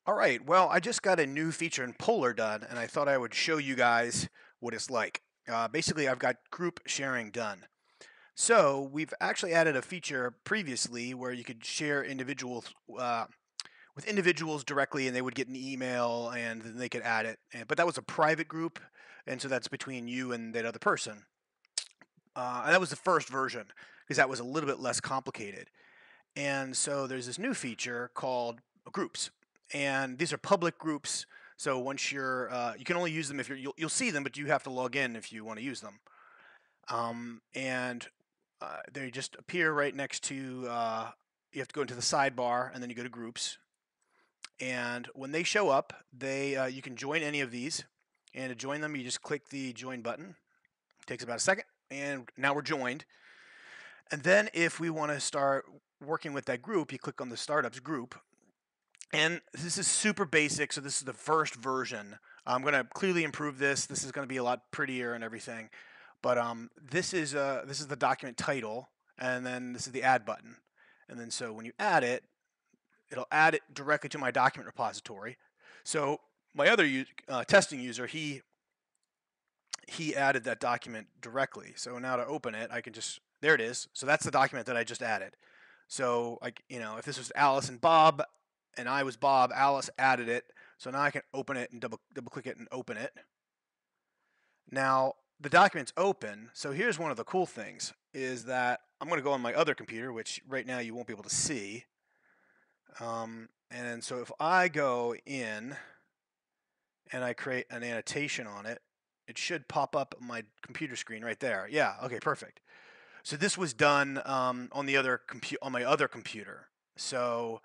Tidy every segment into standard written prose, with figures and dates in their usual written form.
All right, well, I just got a new feature in Polar done, and I thought I would show you guys what it's like. Basically, I've got group sharing done. So we've actually added a feature previously where you could share individuals with individuals directly, and they would get an email, and then they could add it. But that was a private group, and so that's between you and that other person. And that was the first version because that was a little bit less complicated. And so there's this new feature called groups, and these are public groups. So once you can only use them if you'll see them, but you have to log in if you want to use them. And they just appear right next to. You have to go into the sidebar, and then you go to groups. And when they show up, they you can join any of these. And to join them, you just click the join button. It takes about a second, and now we're joined. And then if we want to start working with that group, you click on the startups group. And this is super basic, so this is the first version. I'm going to clearly improve this. This is going to be a lot prettier and everything. But this is the document title, and then this is the add button. And then so when you add it, it'll add it directly to my document repository. So my other testing user, he added that document directly. So now to open it, I can just there it is. So that's the document that I just added. So like if this was Alice and Bob, and I was Bob, Alice added it. So now I can open it and double click it and open it. Now the document's open. So here's one of the cool things is that I'm going to go on my other computer, which right now you won't be able to see. And so if I go in and I create an annotation on it, it should pop up on my computer screen right there. Yeah, okay, perfect. So this was done on my other computer. So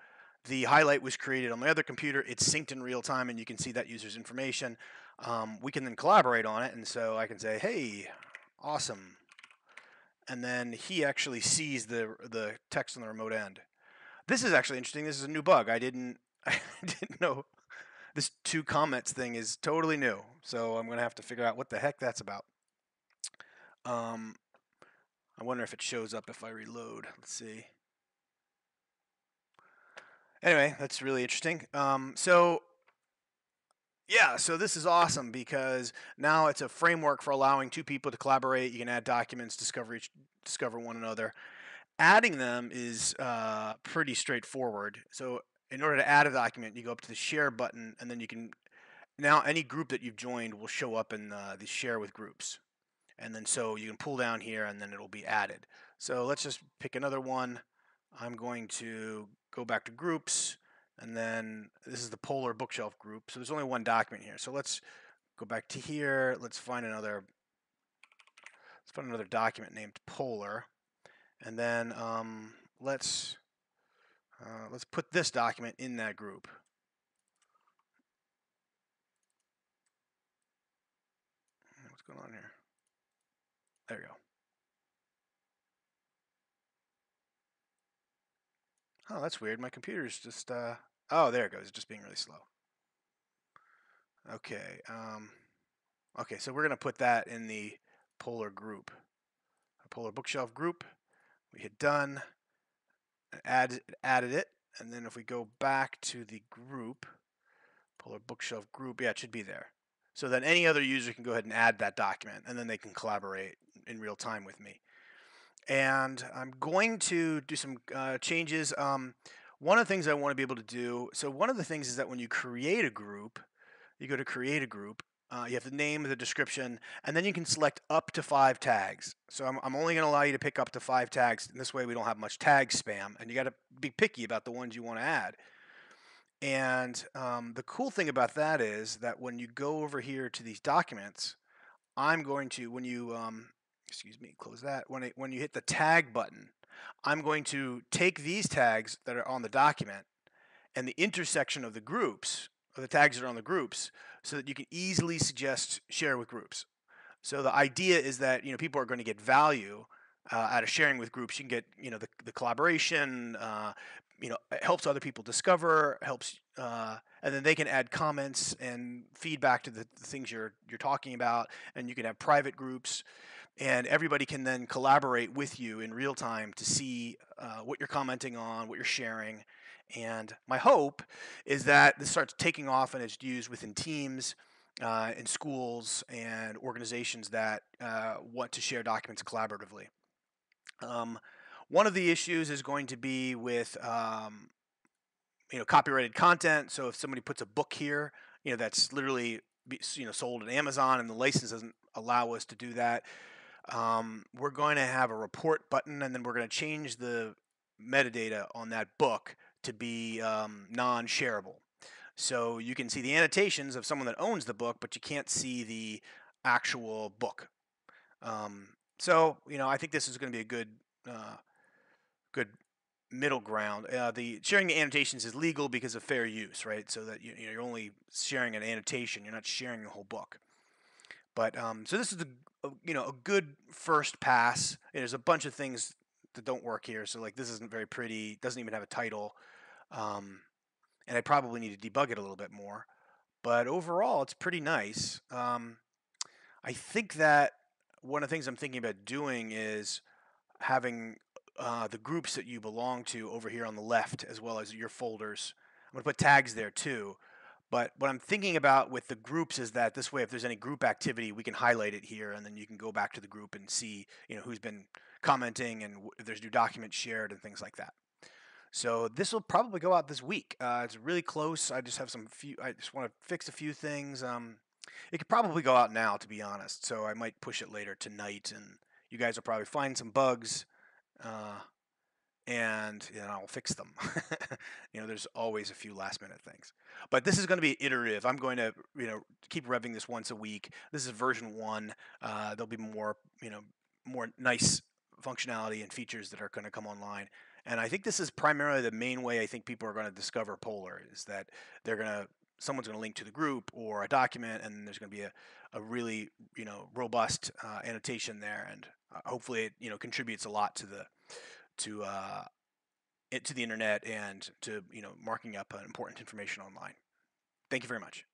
the highlight was created on my other computer. It's synced in real time, and you can see that user's information. We can then collaborate on it, and so I can say, "Hey, awesome," and then he actually sees the text on the remote end. This is actually interesting. This is a new bug. I didn't know this two comments thing is totally new. So I'm gonna have to figure out what the heck that's about. Um, I wonder if it shows up if I reload. Let's see. Anyway, that's really interesting. So this is awesome because now it's a framework for allowing two people to collaborate. You can add documents, discover one another. Adding them is pretty straightforward. So in order to add a document, you go up to the share button, and then you can now any group that you've joined will show up in the share with groups. And then so you can pull down here, and then it'll be added. So let's just pick another one. I'm going to go back to groups, and then this is the Polar bookshelf group. So there's only one document here. So let's go back to here. Let's find another document named Polar, and then let's put this document in that group. What's going on here? There we go. Oh, that's weird. My computer's just oh, there it goes. It's just being really slow. Okay. Okay, so we're gonna put that in the Polar group, a Polar bookshelf group. We hit done, added it, and then if we go back to the group, Polar bookshelf group, yeah, it should be there. So then any other user can go ahead and add that document, and then they can collaborate in real time with me. And I'm going to do some changes. One of the things I want to be able to do, so one of the things is that when you create a group, you go to create a group, you have the name, the description, and then you can select up to 5 tags. So I'm only going to allow you to pick up to 5 tags. And this way we don't have much tag spam, and you got to be picky about the ones you want to add. And the cool thing about that is that when you go over here to these documents, I'm going to when you excuse me, close that. When you hit the tag button, I'm going to take these tags that are on the document and the intersection of the groups, or the tags that are on the groups, so that you can easily suggest share with groups. So the idea is that people are going to get value out of sharing with groups. You can get the collaboration. It helps other people discover, helps, and then they can add comments and feedback to the things you're talking about, and you can have private groups, and everybody can then collaborate with you in real time to see what you're commenting on, what you're sharing, And my hope is that this starts taking off and it's used within teams, in schools and organizations that want to share documents collaboratively. Um, one of the issues is going to be with copyrighted content. So if somebody puts a book here, that's literally sold at Amazon and the license doesn't allow us to do that, we're going to have a report button, and then we're going to change the metadata on that book to be non-shareable. So you can see the annotations of someone that owns the book, but you can't see the actual book. So I think this is going to be a good middle ground. The sharing the annotations is legal because of fair use, right? So that you're only sharing an annotation, you're not sharing the whole book. But so this is a good first pass. There's a bunch of things that don't work here. So like this isn't very pretty. Doesn't even have a title, and I probably need to debug it a little bit more. But overall, it's pretty nice. I think that one of the things I'm thinking about doing is having the groups that you belong to over here on the left, as well as your folders. I'm going to put tags there too. But what I'm thinking about with the groups is that this way, if there's any group activity, we can highlight it here, and then you can go back to the group and see, who's been commenting and if there's new documents shared and things like that. So this will probably go out this week. It's really close. I just have I just want to fix a few things. It could probably go out now, to be honest. So I might push it later tonight, and you guys will probably find some bugs, uh, and I'll fix them. There's always a few last minute things, but this is going to be iterative. I'm going to keep revving this once a week. This is version 1. There'll be more nice functionality and features that are going to come online. And I think this is primarily the main way I think people are going to discover Polar, is that someone's going to link to the group or a document, and there's going to be a really robust annotation there, and hopefully it contributes a lot to to uh, to the internet and to marking up important information online. Thank you very much.